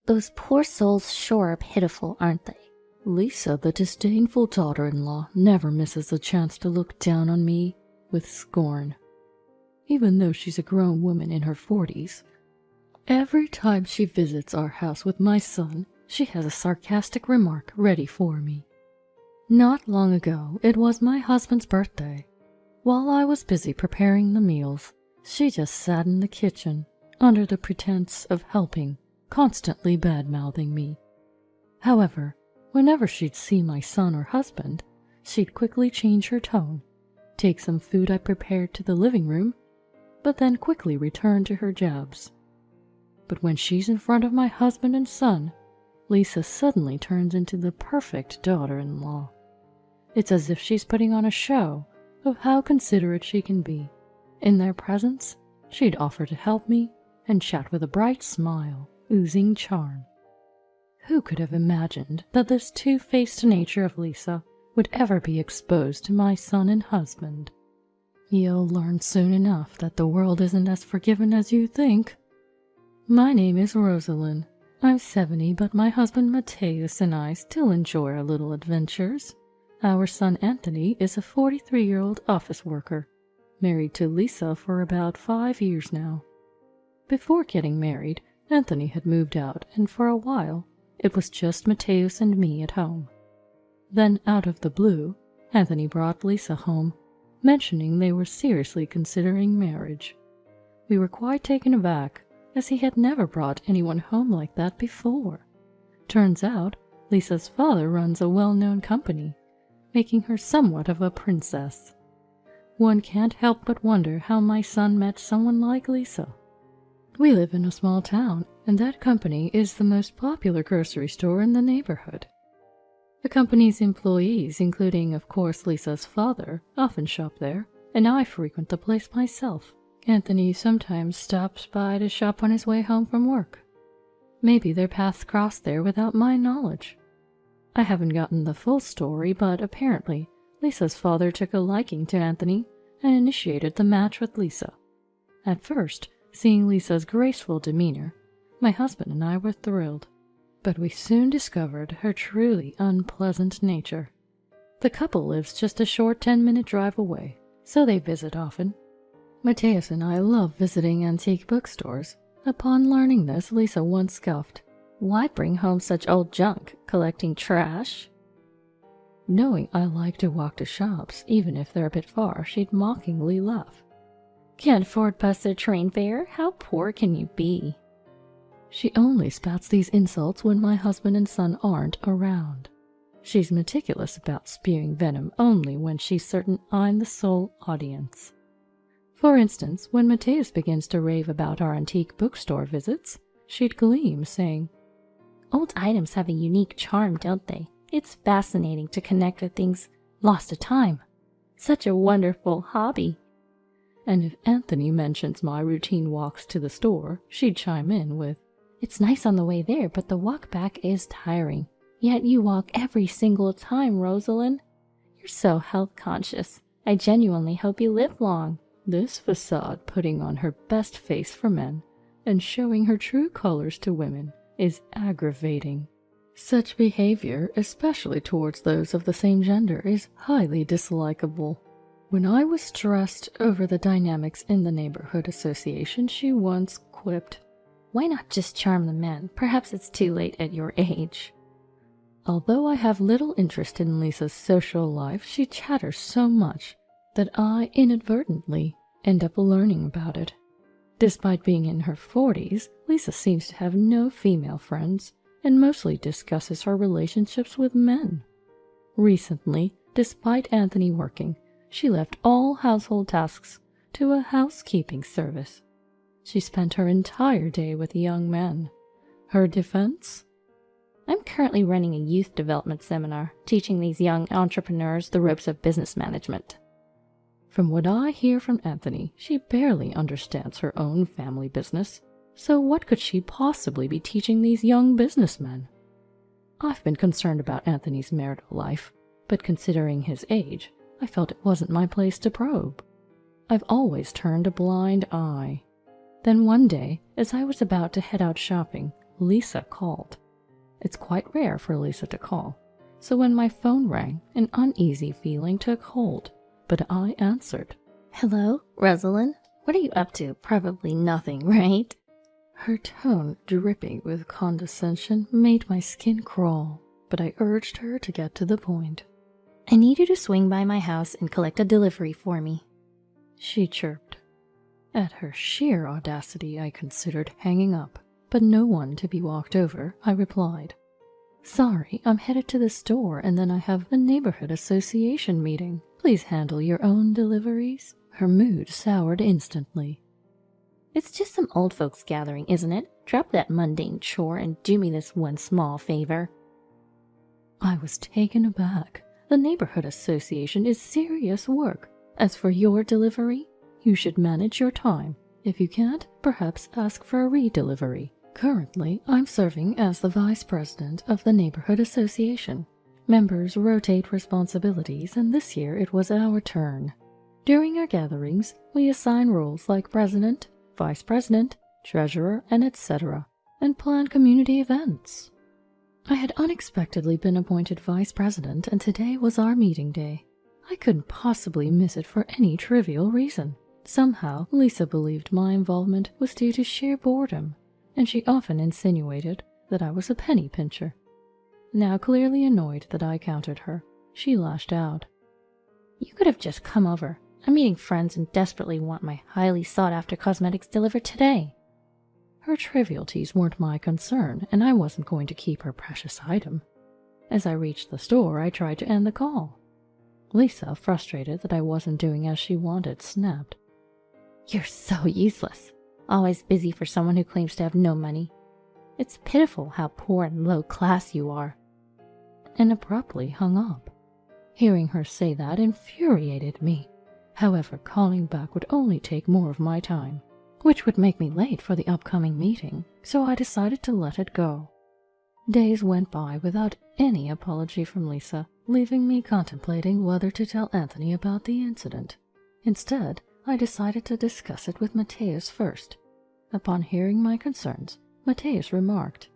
Those poor souls sure are pitiful, aren't they? Lisa, the disdainful daughter-in-law, never misses a chance to look down on me with scorn. Even though she's a grown woman in her 40s, every time she visits our house with my son, she has a sarcastic remark ready for me. Not long ago, it was my husband's birthday. While I was busy preparing the meals, she just sat in the kitchen, under the pretense of helping, constantly bad-mouthing me. However, whenever she'd see my son or husband, she'd quickly change her tone, take some food I prepared to the living room, but then quickly return to her jabs. But when she's in front of my husband and son, Lisa suddenly turns into the perfect daughter-in-law. It's as if she's putting on a show of how considerate she can be. In their presence, she'd offer to help me and chat with a bright smile, oozing charm. Who could have imagined that this two-faced nature of Lisa would ever be exposed to my son and husband? You'll learn soon enough that the world isn't as forgiving as you think. My name is Rosalind. I'm 70, but my husband Mateus and I still enjoy our little adventures. Our son Anthony is a 43-year-old office worker, married to Lisa for about 5 years now. Before getting married, Anthony had moved out, and for a while, it was just Mateus and me at home. Then, out of the blue, Anthony brought Lisa home, mentioning they were seriously considering marriage. We were quite taken aback, as he had never brought anyone home like that before. Turns out, Lisa's father runs a well-known company, making her somewhat of a princess. One can't help but wonder how my son met someone like Lisa. We live in a small town, and that company is the most popular grocery store in the neighborhood. The company's employees, including, of course, Lisa's father, often shop there, and I frequent the place myself. Anthony sometimes stops by to shop on his way home from work. Maybe their paths crossed there without my knowledge. I haven't gotten the full story, but apparently Lisa's father took a liking to Anthony and initiated the match with Lisa. At first, seeing Lisa's graceful demeanor, my husband and I were thrilled, but we soon discovered her truly unpleasant nature. The couple lives just a short 10-minute drive away, so they visit often. Mateus and I love visiting antique bookstores. Upon learning this, Lisa once scoffed, "Why bring home such old junk, collecting trash?" Knowing I like to walk to shops, even if they're a bit far, she'd mockingly laugh. "Can't afford bus or train fare? How poor can you be?" She only spouts these insults when my husband and son aren't around. She's meticulous about spewing venom only when she's certain I'm the sole audience. For instance, when Mateus begins to rave about our antique bookstore visits, she'd gleam, saying, "Old items have a unique charm, don't they? It's fascinating to connect with things lost to time. Such a wonderful hobby." And if Anthony mentions my routine walks to the store, she'd chime in with, "It's nice on the way there, but the walk back is tiring. Yet you walk every single time, Rosalind. You're so health conscious. I genuinely hope you live long." This facade putting on her best face for men and showing her true colors to women is aggravating. Such behavior, especially towards those of the same gender, is highly dislikable. When I was stressed over the dynamics in the neighborhood association, she once quipped, "Why not just charm the men? Perhaps it's too late at your age." Although I have little interest in Lisa's social life, she chatters so much that I inadvertently end up learning about it. Despite being in her 40s, Lisa seems to have no female friends and mostly discusses her relationships with men. Recently, despite Anthony working, she left all household tasks to a housekeeping service. She spent her entire day with young men. Her defense? "I'm currently running a youth development seminar, teaching these young entrepreneurs the ropes of business management." From what I hear from Anthony, she barely understands her own family business, so what could she possibly be teaching these young businessmen? I've been concerned about Anthony's marital life, but considering his age, I felt it wasn't my place to probe. I've always turned a blind eye. Then one day, as I was about to head out shopping, Lisa called. It's quite rare for Lisa to call, so when my phone rang, an uneasy feeling took hold, but I answered. Hello, Rosalind? What are you up to? Probably nothing, right? Her tone, dripping with condescension, made my skin crawl, but I urged her to get to the point. I need you to swing by my house and collect a delivery for me, she chirped. At her sheer audacity, I considered hanging up, but no one to be walked over, I replied. Sorry, I'm headed to the store and then I have a neighborhood association meeting. Please handle your own deliveries. Her mood soured instantly. It's just some old folks gathering, isn't it? Drop that mundane chore and do me this one small favor. I was taken aback. The neighborhood association is serious work. As for your delivery, you should manage your time. If you can't, perhaps ask for a re-delivery. Currently, I'm serving as the vice president of the neighborhood association. Members rotate responsibilities, and this year it was our turn. During our gatherings, we assign roles like president, vice president, treasurer, and etc., and plan community events. I had unexpectedly been appointed vice president, and today was our meeting day. I couldn't possibly miss it for any trivial reason. Somehow, Lisa believed my involvement was due to sheer boredom, and she often insinuated that I was a penny pincher. Now clearly annoyed that I countered her, she lashed out. You could have just come over. I'm meeting friends and desperately want my highly sought-after cosmetics delivered today. Her trivialities weren't my concern, and I wasn't going to keep her precious item. As I reached the store, I tried to end the call. Lisa, frustrated that I wasn't doing as she wanted, snapped. You're so useless. Always busy for someone who claims to have no money. It's pitiful how poor and low class you are. And abruptly hung up. Hearing her say that infuriated me. However, calling back would only take more of my time, which would make me late for the upcoming meeting, so I decided to let it go. Days went by without any apology from Lisa, leaving me contemplating whether to tell Anthony about the incident. Instead, I decided to discuss it with Mateus first. Upon hearing my concerns, Mateus remarked,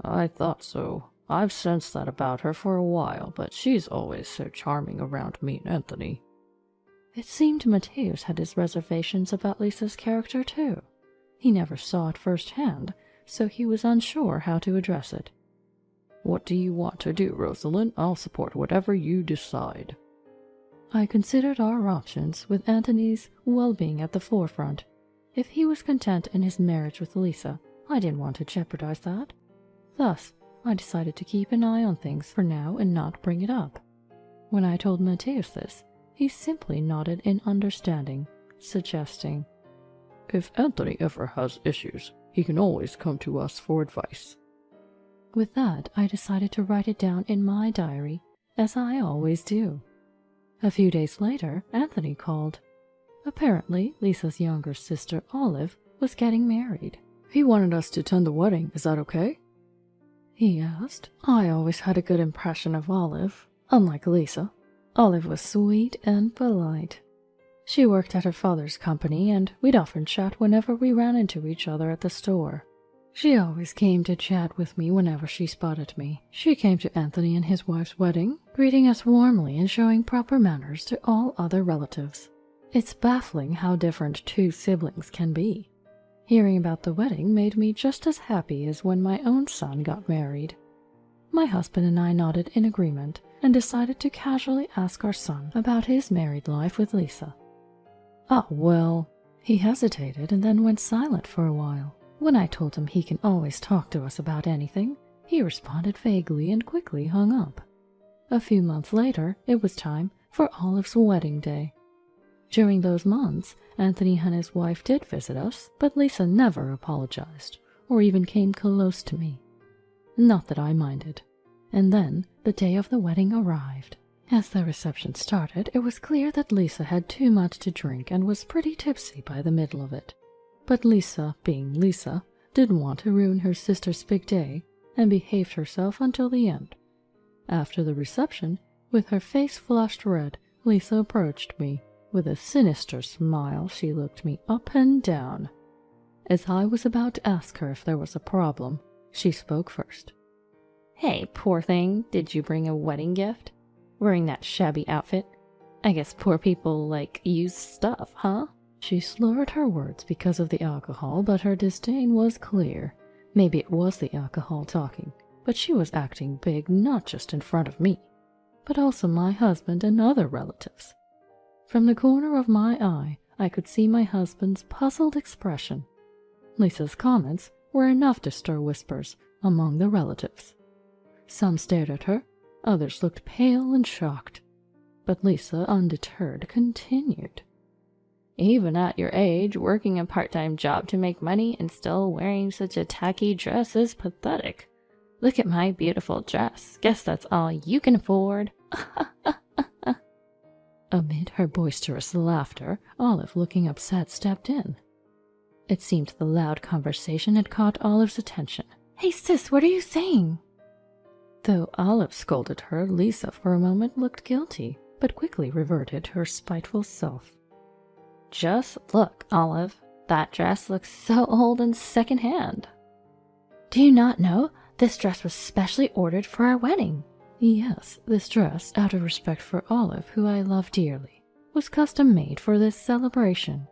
I thought so. I've sensed that about her for a while, but she's always so charming around me and Anthony. It seemed Mateus had his reservations about Lisa's character too. He never saw it firsthand, so he was unsure how to address it. What do you want to do, Rosalind? I'll support whatever you decide. I considered our options, with Anthony's well-being at the forefront. If he was content in his marriage with Lisa, I didn't want to jeopardize that. Thus, I decided to keep an eye on things for now and not bring it up. When I told Mateus this, he simply nodded in understanding, suggesting, If Anthony ever has issues, he can always come to us for advice. With that, I decided to write it down in my diary, as I always do. A few days later, Anthony called. Apparently, Lisa's younger sister, Olive, was getting married. He wanted us to attend the wedding. Is that okay? He asked. I always had a good impression of Olive. Unlike Lisa, Olive was sweet and polite. She worked at her father's company, and we'd often chat whenever we ran into each other at the store. She always came to chat with me whenever she spotted me. She came to Anthony and his wife's wedding, greeting us warmly and showing proper manners to all other relatives. It's baffling how different two siblings can be. Hearing about the wedding made me just as happy as when my own son got married. My husband and I nodded in agreement and decided to casually ask our son about his married life with Lisa. Oh, well, he hesitated and then went silent for a while. When I told him he can always talk to us about anything, he responded vaguely and quickly hung up. A few months later, it was time for Olive's wedding day. During those months, Anthony and his wife did visit us, but Lisa never apologized, or even came close to me. Not that I minded. And then, the day of the wedding arrived. As the reception started, it was clear that Lisa had too much to drink and was pretty tipsy by the middle of it. But Lisa, being Lisa, didn't want to ruin her sister's big day, and behaved herself until the end. After the reception, with her face flushed red, Lisa approached me. With a sinister smile, she looked me up and down. As I was about to ask her if there was a problem, She spoke first. Hey, poor thing, did you bring a wedding gift? Wearing that shabby outfit? I guess poor people like used stuff, huh? She slurred her words because of the alcohol, but her disdain was clear. Maybe it was the alcohol talking, but she was acting big not just in front of me, but also my husband and other relatives. From the corner of my eye, I could see my husband's puzzled expression. Lisa's comments were enough to stir whispers among the relatives. Some stared at her, others looked pale and shocked. But Lisa, undeterred, continued. Even at your age, working a part-time job to make money and still wearing such a tacky dress is pathetic. Look at my beautiful dress. Guess that's all you can afford. Amid her boisterous laughter, Olive, looking upset, stepped in. It seemed the loud conversation had caught Olive's attention. Hey sis, what are you saying? Though Olive scolded her, Lisa for a moment looked guilty, but quickly reverted to her spiteful self. Just look, Olive. That dress looks so old and second-hand. Do you not know this dress was specially ordered for our wedding? Yes, this dress, out of respect for Olive, who I love dearly, was custom-made for this celebration.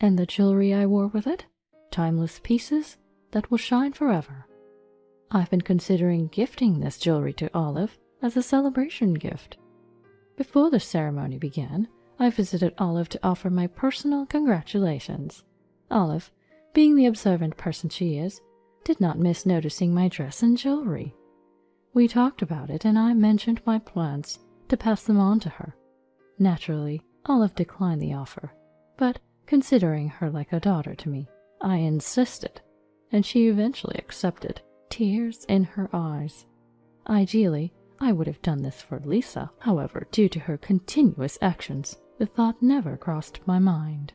And the jewelry I wore with it? Timeless pieces that will shine forever. I've been considering gifting this jewelry to Olive as a celebration gift. Before the ceremony began, I visited Olive to offer my personal congratulations. Olive, being the observant person she is, did not miss noticing my dress and jewelry. We talked about it, and I mentioned my plans to pass them on to her. Naturally, Olive declined the offer, but considering her like a daughter to me, I insisted, and she eventually accepted, tears in her eyes. Ideally, I would have done this for Lisa. However, due to her continuous actions, the thought never crossed my mind.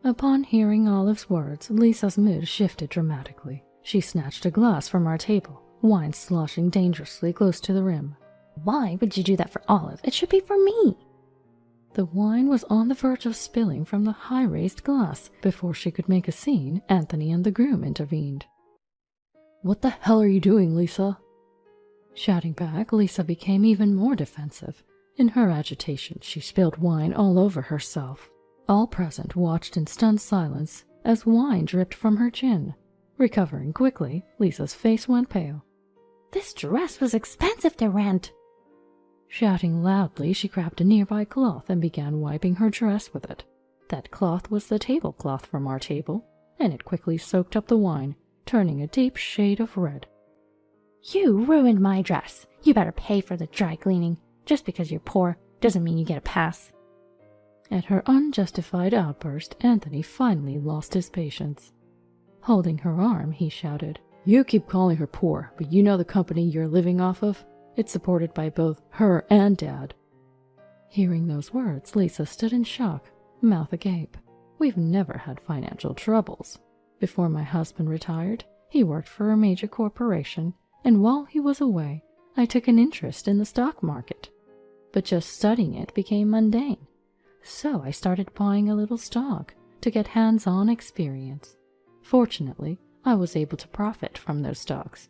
Upon hearing Olive's words, Lisa's mood shifted dramatically. She snatched a glass from our table, wine sloshing dangerously close to the rim. Why would you do that for Olive? It should be for me. The wine was on the verge of spilling from the high-raised glass. Before she could make a scene, Anthony and the groom intervened. What the hell are you doing, Lisa? Shouting back, Lisa became even more defensive. In her agitation, she spilled wine all over herself. All present watched in stunned silence as wine dripped from her chin. Recovering quickly, Lisa's face went pale. This dress was expensive to rent. Shouting loudly, she grabbed a nearby cloth and began wiping her dress with it. That cloth was the tablecloth from our table, and it quickly soaked up the wine, turning a deep shade of red. You ruined my dress. You better pay for the dry cleaning. Just because you're poor doesn't mean you get a pass. At her unjustified outburst, Anthony finally lost his patience. Holding her arm, he shouted, You keep calling her poor, but you know the company you're living off of? It's supported by both her and Dad. Hearing those words, Lisa stood in shock, mouth agape. We've never had financial troubles. Before my husband retired, he worked for a major corporation, and while he was away, I took an interest in the stock market. But just studying it became mundane. So I started buying a little stock to get hands-on experience. Fortunately, I was able to profit from those stocks.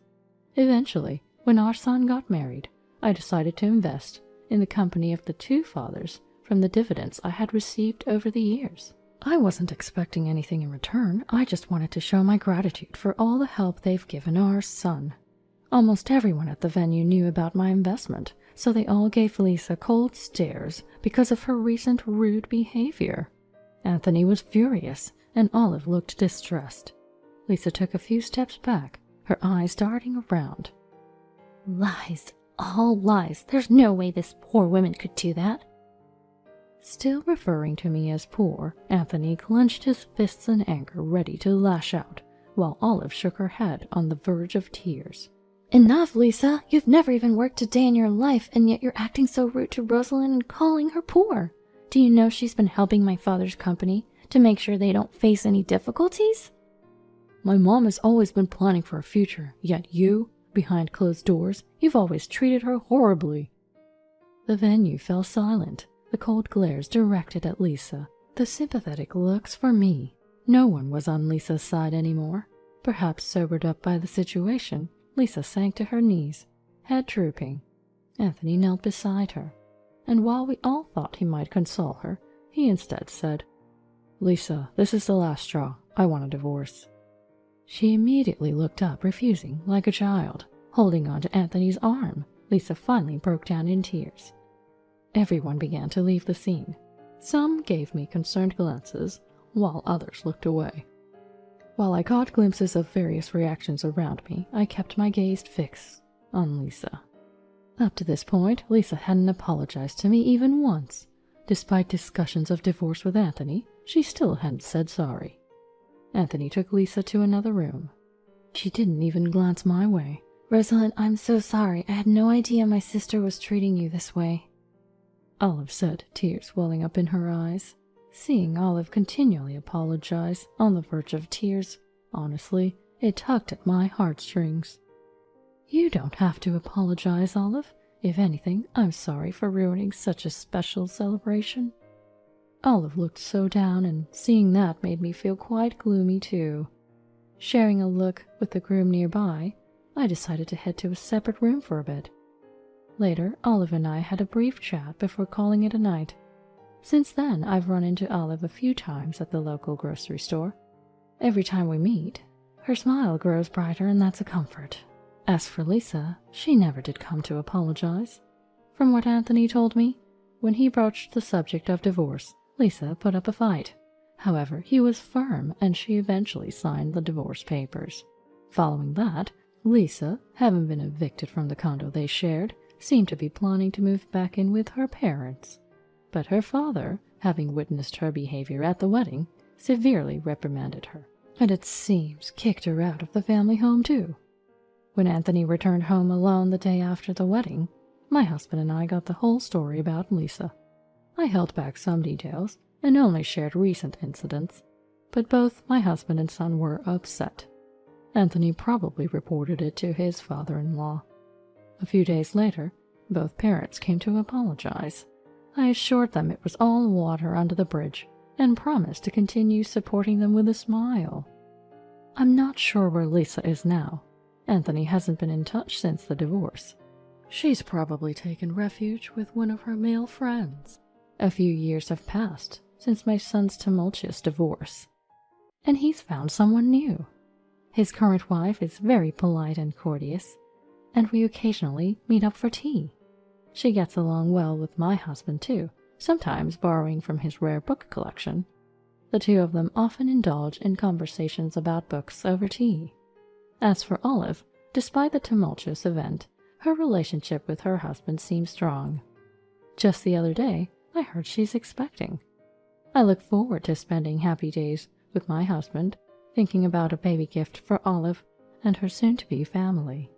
Eventually, when our son got married, I decided to invest in the company of the two fathers from the dividends I had received over the years. I wasn't expecting anything in return. I just wanted to show my gratitude for all the help they've given our son. Almost everyone at the venue knew about my investment, so they all gave Lisa cold stares because of her recent rude behavior. Anthony was furious, and Olive looked distressed. Lisa took a few steps back, her eyes darting around. Lies. All lies. There's no way this poor woman could do that. Still referring to me as poor, Anthony clenched his fists in anger, ready to lash out, while Olive shook her head on the verge of tears. Enough, Lisa. You've never even worked a day in your life, and yet you're acting so rude to Rosalind and calling her poor. Do you know she's been helping my father's company to make sure they don't face any difficulties? My mom has always been planning for a future, yet you, behind closed doors, you've always treated her horribly. The venue fell silent, the cold glares directed at Lisa, the sympathetic looks for me. No one was on Lisa's side anymore. Perhaps sobered up by the situation, Lisa sank to her knees, head drooping. Anthony knelt beside her, and while we all thought he might console her, he instead said, "Lisa, this is the last straw. I want a divorce." She immediately looked up, refusing, like a child. Holding on to Anthony's arm, Lisa finally broke down in tears. Everyone began to leave the scene. Some gave me concerned glances, while others looked away. While I caught glimpses of various reactions around me, I kept my gaze fixed on Lisa. Up to this point, Lisa hadn't apologized to me even once. Despite discussions of divorce with Anthony, she still hadn't said sorry. Anthony took Lisa to another room. She didn't even glance my way. "Rosalind, I'm so sorry. I had no idea my sister was treating you this way," Olive said, tears welling up in her eyes. Seeing Olive continually apologize, on the verge of tears, honestly, it tugged at my heartstrings. "You don't have to apologize, Olive. If anything, I'm sorry for ruining such a special celebration." Olive looked so down, and seeing that made me feel quite gloomy too. Sharing a look with the groom nearby, I decided to head to a separate room for a bit. Later, Olive and I had a brief chat before calling it a night. Since then, I've run into Olive a few times at the local grocery store. Every time we meet, her smile grows brighter, and that's a comfort. As for Lisa, she never did come to apologize. From what Anthony told me, when he broached the subject of divorce, Lisa put up a fight. However, he was firm, and she eventually signed the divorce papers. Following that, Lisa, having been evicted from the condo they shared, seemed to be planning to move back in with her parents. But her father, having witnessed her behavior at the wedding, severely reprimanded her, and it seems kicked her out of the family home too. When Anthony returned home alone the day after the wedding, my husband and I got the whole story about Lisa. I held back some details and only shared recent incidents, but both my husband and son were upset. Anthony probably reported it to his father-in-law. A few days later, both parents came to apologize. I assured them it was all water under the bridge and promised to continue supporting them with a smile. I'm not sure where Lisa is now. Anthony hasn't been in touch since the divorce. She's probably taken refuge with one of her male friends. A few years have passed since my son's tumultuous divorce, and he's found someone new. His current wife is very polite and courteous, and we occasionally meet up for tea. She gets along well with my husband too, sometimes borrowing from his rare book collection. The two of them often indulge in conversations about books over tea. As for Olive, despite the tumultuous event, her relationship with her husband seems strong. Just the other day, I heard she's expecting. I look forward to spending happy days with my husband, thinking about a baby gift for Olive and her soon-to-be family.